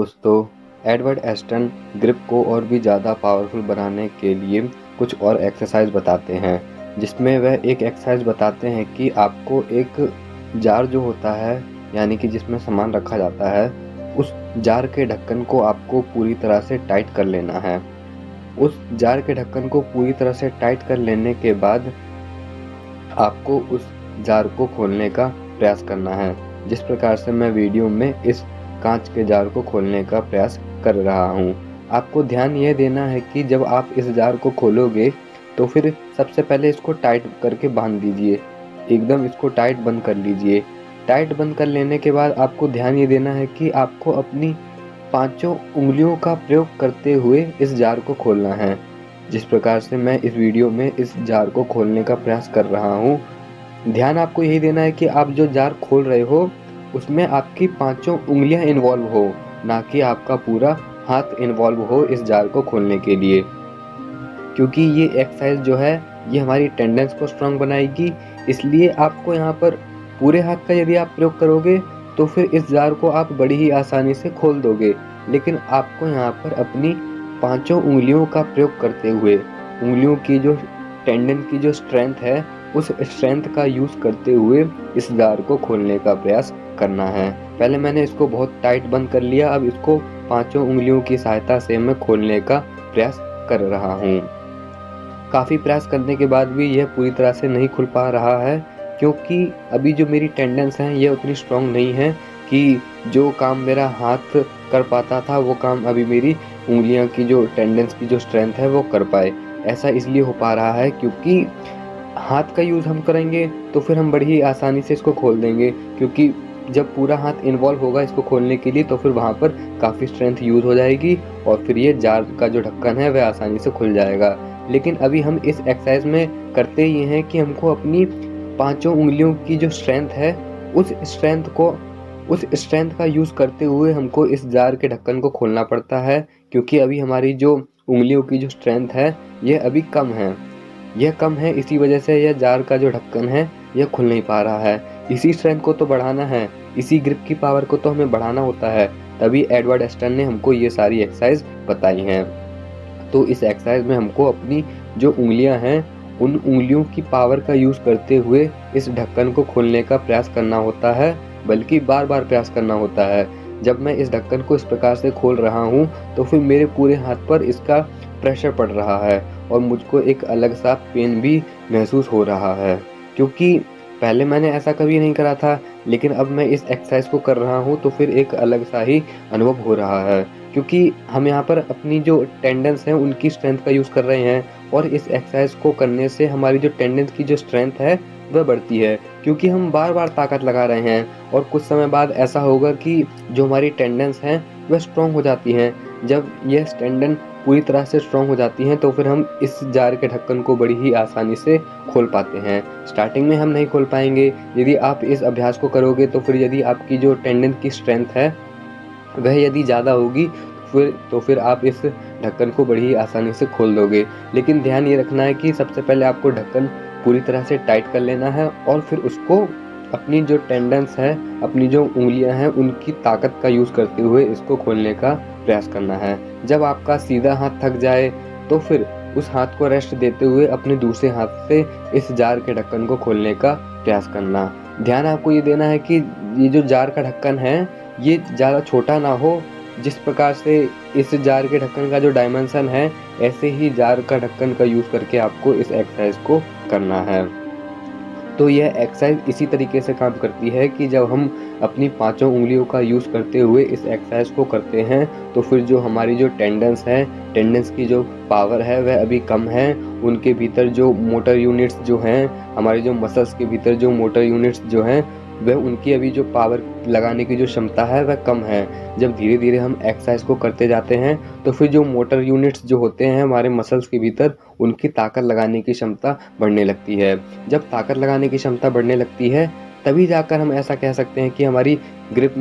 दोस्तों, Edward Aston grip को और भी ज़्यादा पावरफुल बनाने के लिए कुछ और एक्सरसाइज बताते हैं, जिसमें वह एक एक्सरसाइज बताते हैं कि आपको एक जार जो होता है, यानी कि जिसमें सामान रखा जाता है, उस जार के ढक्कन को आपको पूरी तरह से टाइट कर लेना है। उस जार के ढक्कन को पूरी तरह से टाइट कर लेने के बाद आपको उस जार को खोलने का प्रयास करना है। जिस प्रकार से मैं वीडियो में इस कांच के जार को खोलने का प्रयास कर रहा हूँ। आपको ध्यान यह देना है कि जब आप इस जार को खोलोगे तो फिर सबसे पहले इसको टाइट करके बांध दीजिए, एकदम इसको टाइट बंद कर लीजिए। टाइट बंद कर लेने के बाद आपको ध्यान ये देना है कि आपको अपनी पांचों उंगलियों का प्रयोग करते हुए इस जार को खोलना है। जिस प्रकार से मैं इस वीडियो में इस जार को खोलने का प्रयास कर रहा हूँ, ध्यान आपको यही देना है कि आप जो जार खोल रहे हो उसमें आपकी पांचों उंगलियां इन्वॉल्व हो, ना कि आपका पूरा हाथ इन्वॉल्व हो इस जार को खोलने के लिए। क्योंकि ये एक्सरसाइज जो है ये हमारी टेंडेंस को स्ट्रांग बनाएगी, इसलिए आपको यहाँ पर पूरे हाथ का यदि आप प्रयोग करोगे तो फिर इस जार को आप बड़ी ही आसानी से खोल दोगे। लेकिन आपको यहाँ पर अपनी पांचों उंगलियों का प्रयोग करते हुए, उंगलियों की जो टेंडन की जो स्ट्रेंथ है उस स्ट्रेंथ का यूज़ करते हुए इस जार को खोलने का प्रयास करना है। पहले मैंने इसको बहुत टाइट बंद कर लिया, अब इसको पांचों उंगलियों की सहायता से मैं खोलने का प्रयास कर रहा हूँ। काफ़ी प्रयास करने के बाद भी यह पूरी तरह से नहीं खुल पा रहा है, क्योंकि अभी जो मेरी टेंडेंस है ये उतनी स्ट्रांग नहीं है कि जो काम मेरा हाथ कर पाता था वो काम अभी मेरी उंगलियां की जो टेंडेंस की जो स्ट्रेंथ है वो कर पाए। ऐसा इसलिए हो पा रहा है क्योंकि हाथ का यूज़ हम करेंगे तो फिर हम बड़ी ही आसानी से इसको खोल देंगे, क्योंकि जब पूरा हाथ इन्वॉल्व होगा इसको खोलने के लिए तो फिर वहाँ पर काफ़ी स्ट्रेंथ यूज़ हो जाएगी और फिर ये जार का जो ढक्कन है वह आसानी से खुल जाएगा। लेकिन अभी हम इस एक्सरसाइज में करते ये हैं कि हमको अपनी पांचों उंगलियों की जो स्ट्रेंथ है उस स्ट्रेंथ का यूज़ करते हुए हमको इस जार के ढक्कन को खोलना पड़ता है, क्योंकि अभी हमारी जो उंगलियों की जो स्ट्रेंथ है यह अभी कम है। यह कम है, इसी वजह से यह जार का जो ढक्कन है यह खुल नहीं पा रहा है। इसी स्ट्रेंथ को तो बढ़ाना है, इसी ग्रिप की पावर को तो हमें बढ़ाना होता है, तभी एडवर्ड एस्टन ने हमको ये सारी एक्सरसाइज बताई हैं। तो इस एक्सरसाइज में हमको अपनी जो उंगलियां हैं उन उंगलियों की पावर का यूज़ करते हुए इस ढक्कन को खोलने का प्रयास करना होता है, बल्कि बार बार प्रयास करना होता है। जब मैं इस ढक्कन को इस प्रकार से खोल रहा हूँ तो फिर मेरे पूरे हाथ पर इसका प्रेशर पड़ रहा है और मुझको एक अलग सा पेन भी महसूस हो रहा है, क्योंकि पहले मैंने ऐसा कभी नहीं करा था, लेकिन अब मैं इस एक्सरसाइज को कर रहा हूँ तो फिर एक अलग सा ही अनुभव हो रहा है, क्योंकि हम यहाँ पर अपनी जो टेंडेंस है उनकी स्ट्रेंथ का यूज़ कर रहे हैं और इस एक्सरसाइज को करने से हमारी जो टेंडेंस की जो स्ट्रेंथ है वह बढ़ती है, क्योंकि हम बार बार ताकत लगा रहे हैं और कुछ समय बाद ऐसा होगा कि जो हमारी टेंडेंस हैं वह स्ट्रॉन्ग हो जाती हैं। जब यह टेंडन पूरी तरह से स्ट्रॉन्ग हो जाती हैं तो फिर हम इस जार के ढक्कन को बड़ी ही आसानी से खोल पाते हैं। स्टार्टिंग में हम नहीं खोल पाएंगे, यदि आप इस अभ्यास को करोगे तो फिर यदि आपकी जो टेंडन की स्ट्रेंथ है वह यदि ज़्यादा होगी तो फिर आप इस ढक्कन को बड़ी ही आसानी से खोल दोगे। लेकिन ध्यान ये रखना है कि सबसे पहले आपको ढक्कन पूरी तरह से टाइट कर लेना है और फिर उसको अपनी जो टेंडेंस है, अपनी जो उंगलियां हैं उनकी ताकत का यूज़ करते हुए इसको खोलने का प्रयास करना है। जब आपका सीधा हाथ थक जाए तो फिर उस हाथ को रेस्ट देते हुए अपने दूसरे हाथ से इस जार के ढक्कन को खोलने का प्रयास करना। ध्यान आपको ये देना है कि ये जो जार का ढक्कन है ये ज़्यादा छोटा ना हो। जिस प्रकार से इस जार के ढक्कन का जो डायमेंशन है ऐसे ही जार का ढक्कन का यूज़ करके आपको इस एक्सरसाइज को करना है। तो यह एक्सरसाइज इसी तरीके से काम करती है कि जब हम अपनी पांचों उंगलियों का यूज़ करते हुए इस एक्सरसाइज को करते हैं तो फिर जो हमारी जो टेंडेंस की जो पावर है वह अभी कम है। उनके भीतर जो मोटर यूनिट्स जो हैं, हमारे जो मसल्स के भीतर जो मोटर यूनिट्स जो हैं वह उनकी अभी जो पावर लगाने की जो क्षमता है वह कम है। जब धीरे धीरे हम एक्सरसाइज को करते जाते हैं तो फिर जो मोटर यूनिट्स जो होते हैं हमारे मसल्स के भीतर उनकी ताकत लगाने की क्षमता बढ़ने लगती है। जब ताकत लगाने की क्षमता बढ़ने लगती है तभी जाकर हम ऐसा कह सकते हैं कि हमारी ग्रिप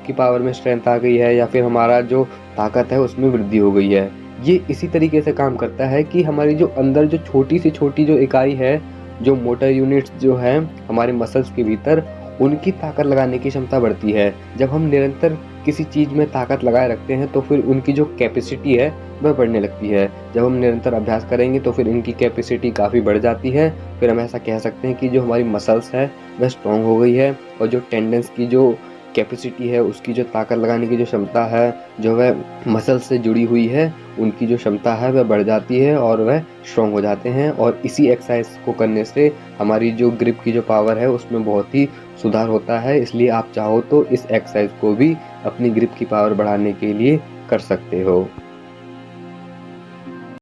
की पावर में स्ट्रेंथ आ गई है या फिर हमारा जो ताकत है उसमें वृद्धि हो गई है। ये इसी तरीके से काम करता है कि हमारी जो अंदर जो छोटी से छोटी जो इकाई है, जो मोटर यूनिट्स जो हैं हमारे मसल्स के भीतर, उनकी ताकत लगाने की क्षमता बढ़ती है। जब हम निरंतर किसी चीज़ में ताकत लगाए रखते हैं तो फिर उनकी जो कैपेसिटी है वह बढ़ने लगती है। जब हम निरंतर अभ्यास करेंगे तो फिर इनकी कैपेसिटी काफ़ी बढ़ जाती है। फिर हम ऐसा कह सकते हैं कि जो हमारी मसल्स है वह स्ट्रॉन्ग हो गई है और जो टेंडेंस की जो कैपेसिटी है, उसकी जो ताकत लगाने की जो क्षमता है, जो वह मसल से जुड़ी हुई है, उनकी जो क्षमता है वह बढ़ जाती है और वह स्ट्रॉन्ग हो जाते हैं। और इसी एक्सरसाइज को करने से हमारी जो ग्रिप की जो पावर है उसमें बहुत ही सुधार होता है। इसलिए आप चाहो तो इस एक्सरसाइज को भी अपनी ग्रिप की पावर बढ़ाने के लिए कर सकते हो।